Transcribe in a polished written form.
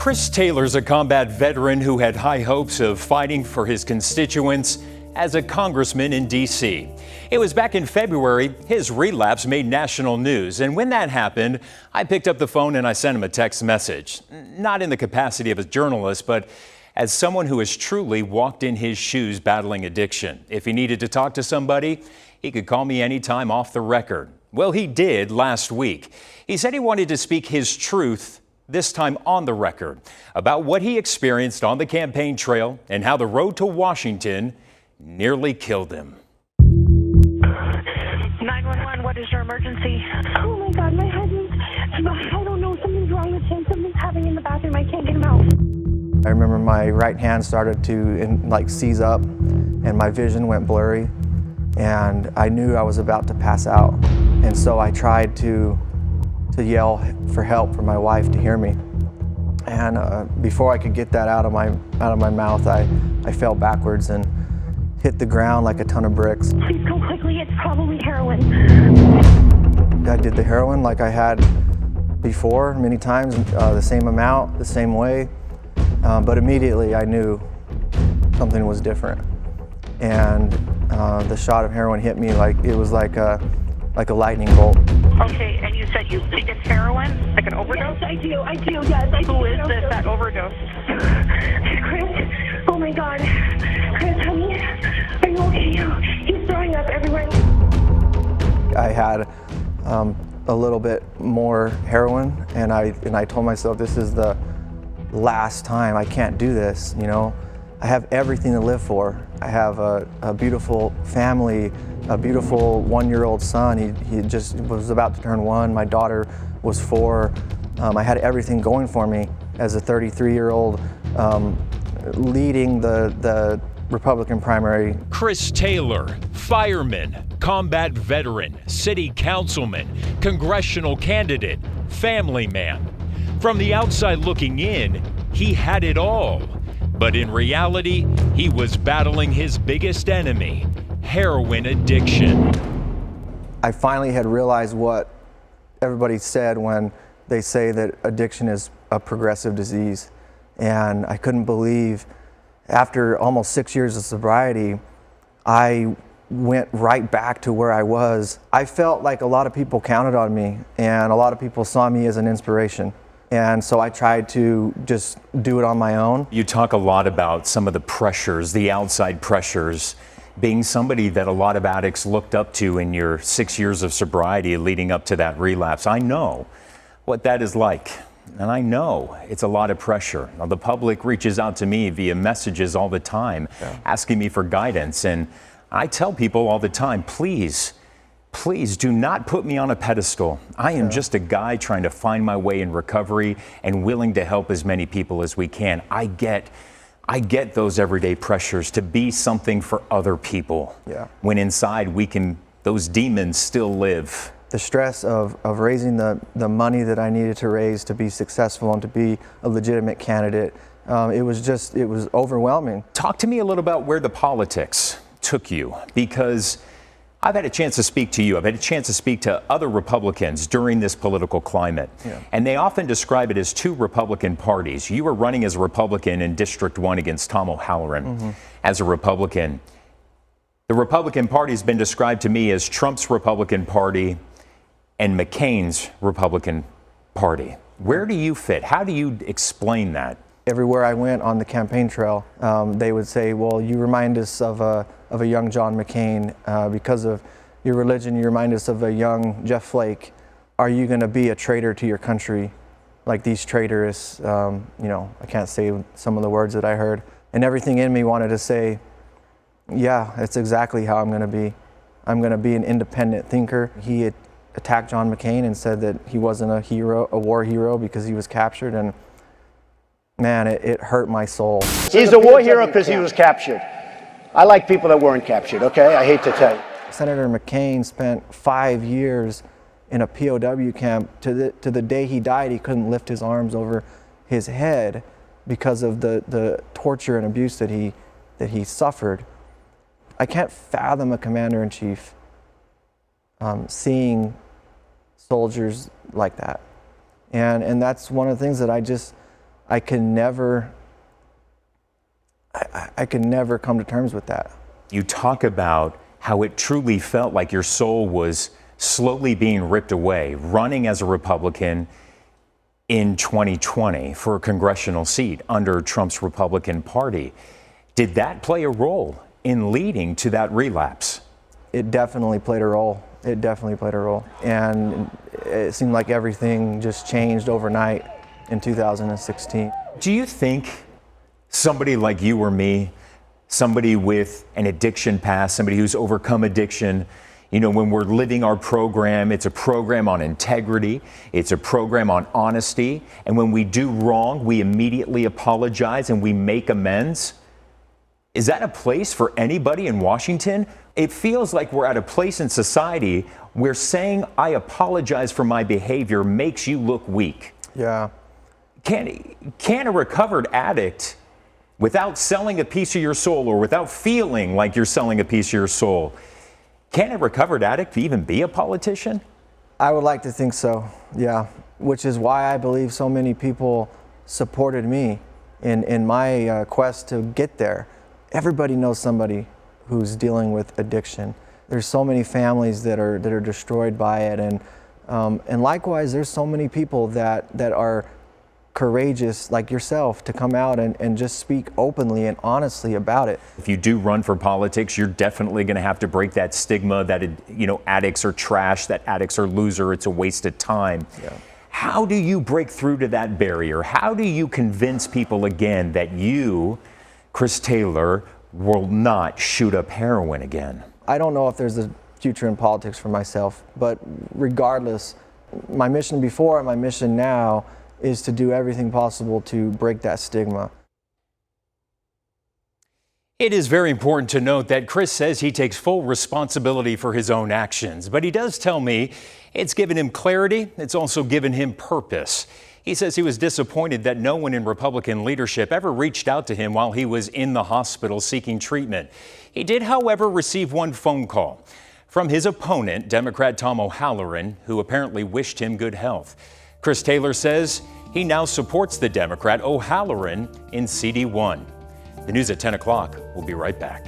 Chris Taylor's a combat veteran who had high hopes of fighting for his constituents as a congressman in D.C. It was back in February his relapse made national news, and when that happened, I picked up the phone and I sent him a text message. Not in the capacity of a journalist, but as someone who has truly walked in his shoes battling addiction. If he needed to talk to somebody, he could call me anytime off the record. Well, he did last week. He said he wanted to speak his truth, this time on the record, about what he experienced on the campaign trail and how the road to Washington nearly killed him. 911, what is your emergency? Oh my God, my husband, I don't know, something's wrong with him. Something's happening in the bathroom. I can't get him out. I remember my right hand started to seize up and my vision went blurry, and I knew I was about to pass out. And so I tried to yell for help for my wife to hear me. And before I could get that out of my mouth, I fell backwards and hit the ground like a ton of bricks. Please come quickly, it's probably heroin. I did the heroin like I had before many times, the same amount, the same way, but immediately I knew something was different. And the shot of heroin hit me like it was like a lightning bolt. Okay, and you said you think it's heroin, like an overdose? Yes, I do, yes, I do. Who is this that overdose? Chris, oh my God. Chris, honey, are you okay? He's throwing up everywhere. I had a little bit more heroin, and I told myself, this is the last time. I can't do this, you know. I have everything to live for. I have a beautiful family, a beautiful one-year-old son. He just was about to turn 1. My daughter was 4. I had everything going for me as a 33-year-old leading the Republican primary. Chris Taylor, fireman, combat veteran, city councilman, congressional candidate, family man. From the outside looking in, he had it all. But in reality, he was battling his biggest enemy, heroin addiction. I finally had realized what everybody said when they say that addiction is a progressive disease. And I couldn't believe, after almost 6 years of sobriety, I went right back to where I was. I felt like a lot of people counted on me, and a lot of people saw me as an inspiration. And so I tried to just do it on my own. You talk a lot about some of the pressures, the outside pressures, being somebody that a lot of addicts looked up to in your 6 years of sobriety leading up to that relapse. I know what that is like, and I know it's a lot of pressure. Now, the public reaches out to me via messages all the time, asking me for guidance, and I tell people all the time, please do not put me on a pedestal. I am just a guy trying to find my way in recovery and willing to help as many people as we can. I get those everyday pressures to be something for other people. When inside those demons still live. The stress of raising the money that I needed to raise to be successful and to be a legitimate candidate, it was overwhelming. Talk to me a little about where the politics took you, because I've had a chance to speak to you. I've had a chance to speak to other Republicans during this political climate. And they often describe it as two Republican parties. You were running as a Republican in District 1 against Tom O'Halloran as a Republican. The Republican Party has been described to me as Trump's Republican Party and McCain's Republican Party. Where do you fit? How do you explain that? Everywhere I went on the campaign trail, they would say, well, you remind us of a young John McCain. Because of your religion, you remind us of a young Jeff Flake. Are you going to be a traitor to your country like these traitors? You know, I can't say some of the words that I heard. And everything in me wanted to say, yeah, that's exactly how I'm going to be. I'm going to be an independent thinker. He had attacked John McCain and said that he wasn't a hero, a war hero, because he was captured. And man, it hurt my soul. He's a war hero because he was captured. I like people that weren't captured, okay? I hate to tell you. Senator McCain spent 5 years in a POW camp. To the day he died, he couldn't lift his arms over his head because of the torture and abuse that he suffered. I can't fathom a commander-in-chief seeing soldiers like that. And that's one of the things that I could never come to terms with that. You talk about how it truly felt like your soul was slowly being ripped away, running as a Republican in 2020 for a congressional seat under Trump's Republican Party. Did that play a role in leading to that relapse? It definitely played a role. It definitely played a role. And it seemed like everything just changed overnight in 2016. Do you think somebody like you or me, somebody with an addiction past, somebody who's overcome addiction, when we're living our program, it's a program on integrity, it's a program on honesty, and when we do wrong, we immediately apologize and we make amends? Is that a place for anybody in Washington? It feels like we're at a place in society where saying I apologize for my behavior makes you look weak. Yeah. Can a recovered addict, without selling a piece of your soul or without feeling like you're selling a piece of your soul, can a recovered addict even be a politician? I would like to think so, yeah. Which is why I believe so many people supported me in my quest to get there. Everybody knows somebody who's dealing with addiction. There's so many families that are destroyed by it, and likewise, there's so many people that are courageous like yourself to come out and just speak openly and honestly about it. If you do run for politics, you're definitely going to have to break that stigma that addicts are trash, that addicts are loser, it's a waste of time. Yeah. How do you break through to that barrier? How do you convince people again that you, Chris Taylor, will not shoot up heroin again? I don't know if there's a future in politics for myself, but regardless, my mission before and my mission now is to do everything possible to break that stigma. It is very important to note that Chris says he takes full responsibility for his own actions, but he does tell me it's given him clarity, it's also given him purpose. He says he was disappointed that no one in Republican leadership ever reached out to him while he was in the hospital seeking treatment. He did, however, receive one phone call from his opponent, Democrat Tom O'Halloran, who apparently wished him good health. Chris Taylor says he now supports the Democrat O'Halloran in CD1. The news at 10 o'clock. We'll be right back.